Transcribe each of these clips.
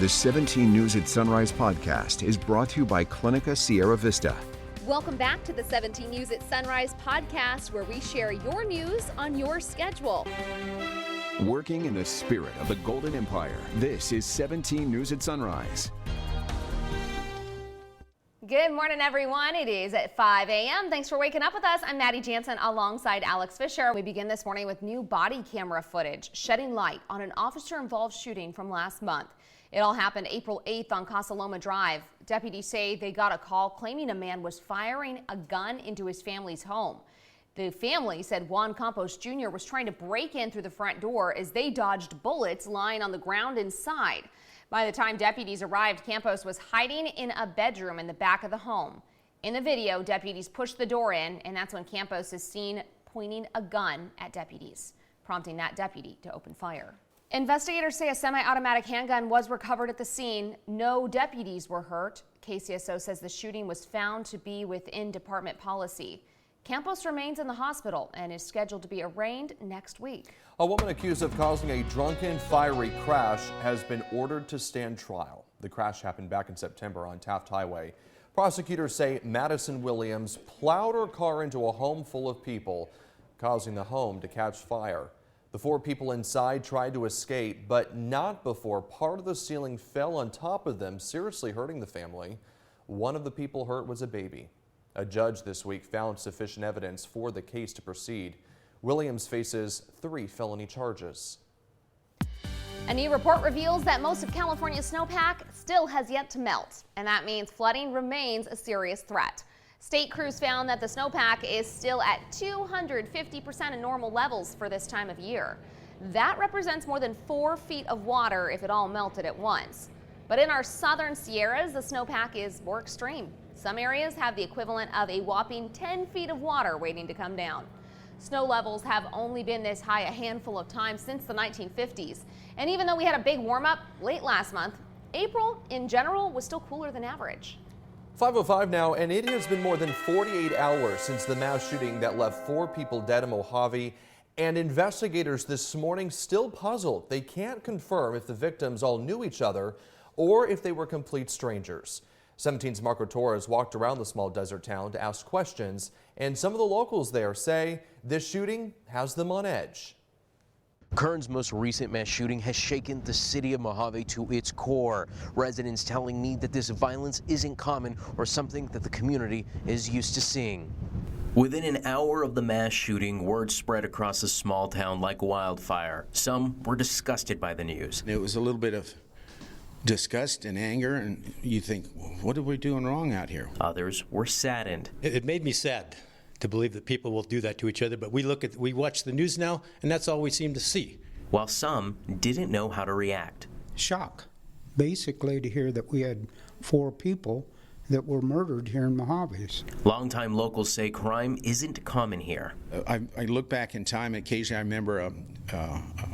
The 17 News at Sunrise podcast is brought to you by Clinica Sierra Vista. Welcome back to the 17 News at Sunrise podcast, where we share your news on your schedule. Working in the spirit of the Golden Empire, this is 17 News at Sunrise. Good morning, everyone. It is at 5 a.m. Thanks for waking up with us. I'm Maddie Jansen alongside Alex Fisher. We begin this morning with new body camera footage shedding light on an officer-involved shooting from last month. It all happened April 8th on Casa Loma Drive. Deputies say they got a call claiming a man was firing a gun into his family's home. The family said Juan Campos Jr. was trying to break in through the front door as they dodged bullets lying on the ground inside. By the time deputies arrived, Campos was hiding in a bedroom in the back of the home. In the video, deputies pushed the door in, and that's when Campos is seen pointing a gun at deputies, prompting that deputy to open fire. Investigators say a semi-automatic handgun was recovered at the scene. No deputies were hurt. KCSO says the shooting was found to be within department policy. Campos remains in the hospital and is scheduled to be arraigned next week. A woman accused of causing a drunken, fiery crash has been ordered to stand trial. The crash happened back in September on Taft Highway. Prosecutors say Madison Williams plowed her car into a home full of people, causing the home to catch fire. The 4 people inside tried to escape, but not before part of the ceiling fell on top of them, seriously hurting the family. One of the people hurt was a baby. A judge this week found sufficient evidence for the case to proceed. Williams faces 3 felony charges. A new report reveals that most of California's snowpack still has yet to melt, and that means flooding remains a serious threat. State crews found that the snowpack is still at 250% of normal levels for this time of year. That represents more than 4 feet of water if it all melted at once. But in our southern Sierras, the snowpack is more extreme. Some areas have the equivalent of a whopping 10 feet of water waiting to come down. Snow levels have only been this high a handful of times since the 1950s. And even though we had a big warm-up late last month, April in general was still cooler than average. 5:05 now, and it has been more than 48 hours since the mass shooting that left 4 people dead in Mojave. And investigators this morning still puzzled. They can't confirm if the victims all knew each other or if they were complete strangers. 17's Marco Torres walked around the small desert town to ask questions, and some of the locals there say this shooting has them on edge. Kern's most recent mass shooting has shaken the city of Mojave to its core. Residents telling me that this violence isn't common or something that the community is used to seeing. Within an hour of the mass shooting, word spread across the small town like wildfire. Some were disgusted by the news. It was a little bit of disgust and anger, and you think, what are we doing wrong out here? Others were saddened. It made me sad to believe that people will do that to each other, but we watch the news now, and that's all we seem to see. While some didn't know how to react. Shock, basically, to hear that we had 4 people that were murdered here in Mojave. Longtime locals say crime isn't common here. I look back in time, occasionally I remember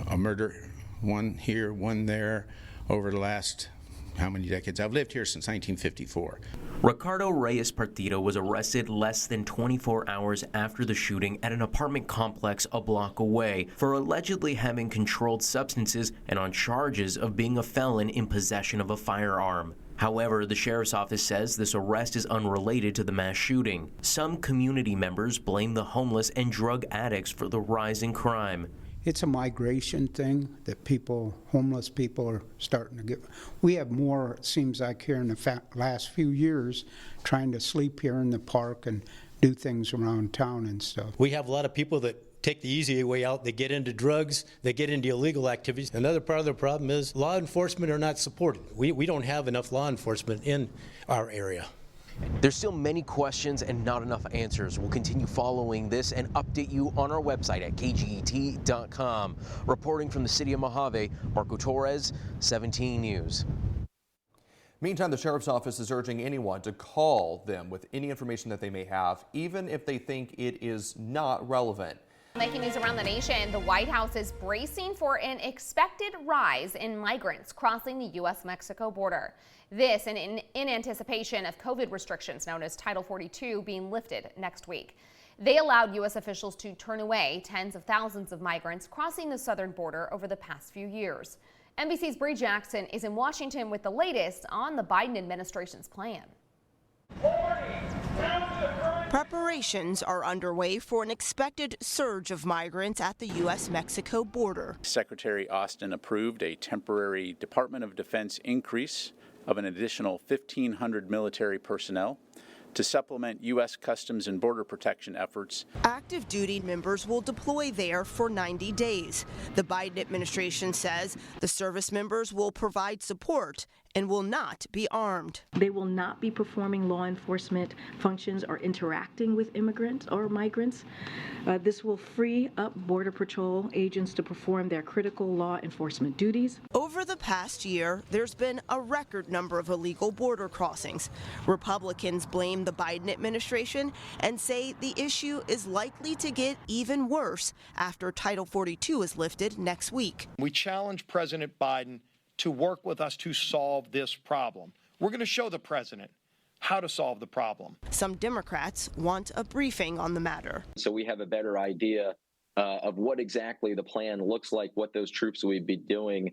a murder, one here, one there, over the last, how many decades? I've lived here since 1954. Ricardo Reyes Partido was arrested less than 24 hours after the shooting at an apartment complex a block away for allegedly having controlled substances and on charges of being a felon in possession of a firearm. However, the sheriff's office says this arrest is unrelated to the mass shooting. Some community members blame the homeless and drug addicts for the rise in crime. It's a migration thing that homeless people are starting to get. We have more, it seems like, here in the last few years, trying to sleep here in the park and do things around town and stuff. We have a lot of people that take the easy way out. They get into drugs, they get into illegal activities. Another part of the problem is law enforcement are not supported. We don't have enough law enforcement in our area. There's still many questions and not enough answers. We'll continue following this and update you on our website at kget.com. Reporting from the city of Mojave, Marco Torres, 17 News. Meantime, the sheriff's office is urging anyone to call them with any information that they may have, even if they think it is not relevant. Making news around the nation, the White House is bracing for an expected rise in migrants crossing the U.S.-Mexico border. This in anticipation of COVID restrictions known as Title 42 being lifted next week. They allowed U.S. officials to turn away tens of thousands of migrants crossing the southern border over the past few years. NBC's Bree Jackson is in Washington with the latest on the Biden administration's plan. Preparations are underway for an expected surge of migrants at the U.S.-Mexico border. Secretary Austin approved a temporary Department of Defense increase of an additional 1,500 military personnel to supplement U.S. Customs and Border Protection efforts. Active duty members will deploy there for 90 days. The Biden administration says the service members will provide support and will not be armed. They will not be performing law enforcement functions or interacting with immigrants or migrants. This will free up Border Patrol agents to perform their critical law enforcement duties. Over the past year, there's been a record number of illegal border crossings. Republicans blame the Biden administration and say the issue is likely to get even worse after Title 42 is lifted next week. We challenge President Biden to work with us to solve this problem. We're going to show the president how to solve the problem. Some Democrats want a briefing on the matter. So we have a better idea of what exactly the plan looks like, what those troops would be doing.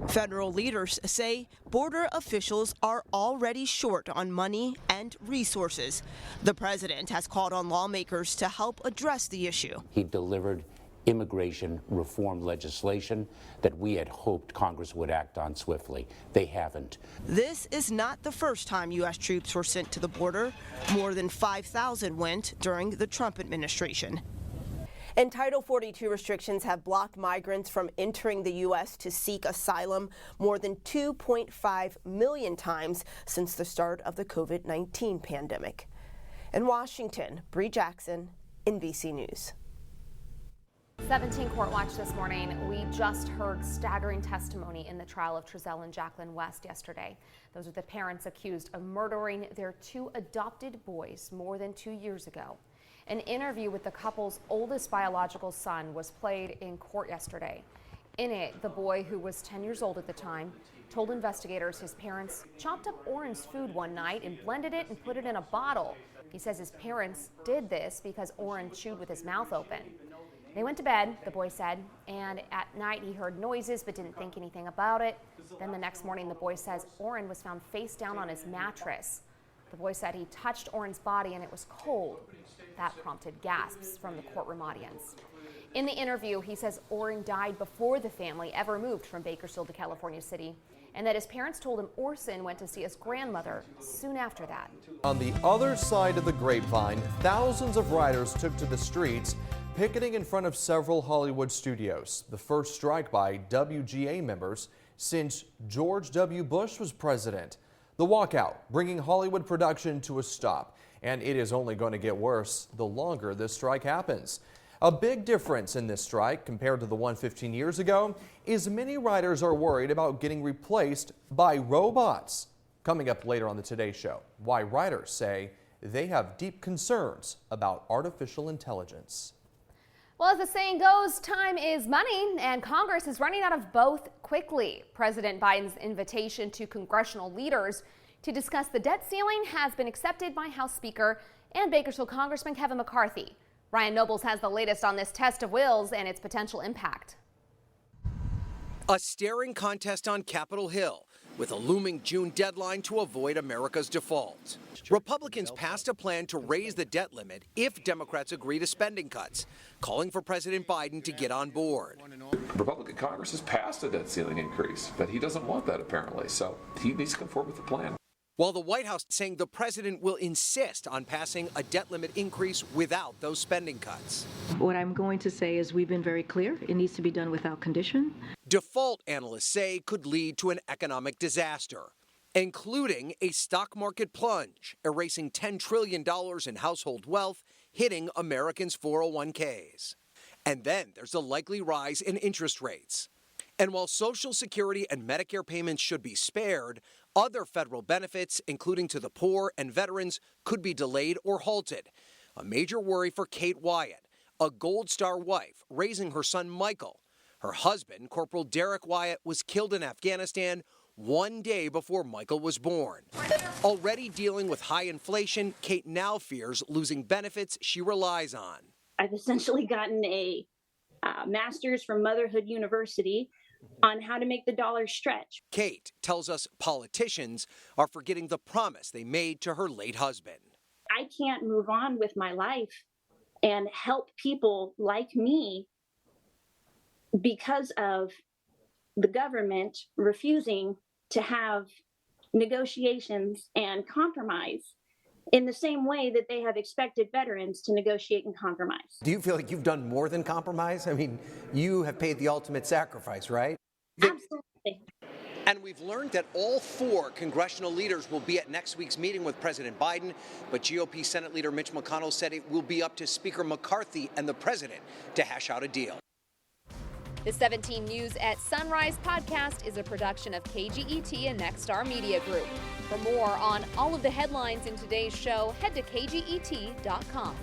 Federal leaders say border officials are already short on money and resources. The president has called on lawmakers to help address the issue. He delivered immigration reform legislation that we had hoped Congress would act on swiftly. They haven't. This is not the first time U.S. troops were sent to the border. More than 5,000 went during the Trump administration. And Title 42 restrictions have blocked migrants from entering the U.S. to seek asylum more than 2.5 million times since the start of the COVID-19 pandemic. In Washington, Bree Jackson, NBC News. 17 Court Watch this morning. We just heard staggering testimony in the trial of Trezell and Jacqueline West yesterday. Those are the parents accused of murdering their two adopted boys more than 2 years ago. An interview with the couple's oldest biological son was played in court yesterday. In it, the boy, who was 10 years old at the time, told investigators his parents chopped up Oren's food one night and blended it and put it in a bottle. He says his parents did this because Oren chewed with his mouth open. They went to bed, the boy said, and at night he heard noises but didn't think anything about it. Then the next morning, the boy says Oren was found face down on his mattress. The boy said he touched Oren's body and it was cold. That prompted gasps from the courtroom audience. In the interview, he says Oren died before the family ever moved from Bakersfield to California City, and that his parents told him Orson went to see his grandmother soon after that. On the other side of the grapevine, thousands of riders took to the streets, picketing in front of several Hollywood studios. The first strike by WGA members since George W. Bush was president. The walkout bringing Hollywood production to a stop, and it is only going to get worse the longer this strike happens. A big difference in this strike compared to the one 15 years ago is many riders are worried about getting replaced by robots. Coming up later on the Today Show, why riders say they have deep concerns about artificial intelligence. Well, as the saying goes, time is money, and Congress is running out of both quickly. President Biden's invitation to congressional leaders to discuss the debt ceiling has been accepted by House Speaker and Bakersfield Congressman Kevin McCarthy. Ryan Nobles has the latest on this test of wills and its potential impact. A staring contest on Capitol Hill, with a looming June deadline to avoid America's default. Republicans passed a plan to raise the debt limit if Democrats agree to spending cuts, calling for President Biden to get on board. Republican Congress has passed a debt ceiling increase, but he doesn't want that apparently, so he needs to come forward with a plan. While the White House saying the president will insist on passing a debt limit increase without those spending cuts. What I'm going to say is we've been very clear. It needs to be done without condition. Default, analysts say, could lead to an economic disaster, including a stock market plunge, erasing $10 trillion in household wealth, hitting Americans' 401ks. And then there's the likely rise in interest rates. And while Social Security and Medicare payments should be spared, other federal benefits, including to the poor and veterans, could be delayed or halted. A major worry for Kate Wyatt, a Gold Star wife raising her son Michael. Her husband, Corporal Derek Wyatt, was killed in Afghanistan one day before Michael was born. Already dealing with high inflation, Kate now fears losing benefits she relies on. I've essentially gotten a master's from Motherhood University, on how to make the dollar stretch. Kate tells us politicians are forgetting the promise they made to her late husband. I can't move on with my life and help people like me because of the government refusing to have negotiations and compromise in the same way that they have expected veterans to negotiate and compromise. Do you feel like you've done more than compromise? I mean, you have paid the ultimate sacrifice, right? Absolutely. And we've learned that all 4 congressional leaders will be at next week's meeting with President Biden, but GOP Senate Leader Mitch McConnell said it will be up to Speaker McCarthy and the president to hash out a deal. The 17 News at Sunrise podcast is a production of KGET and Nexstar Media Group. For more on all of the headlines in today's show, head to kget.com.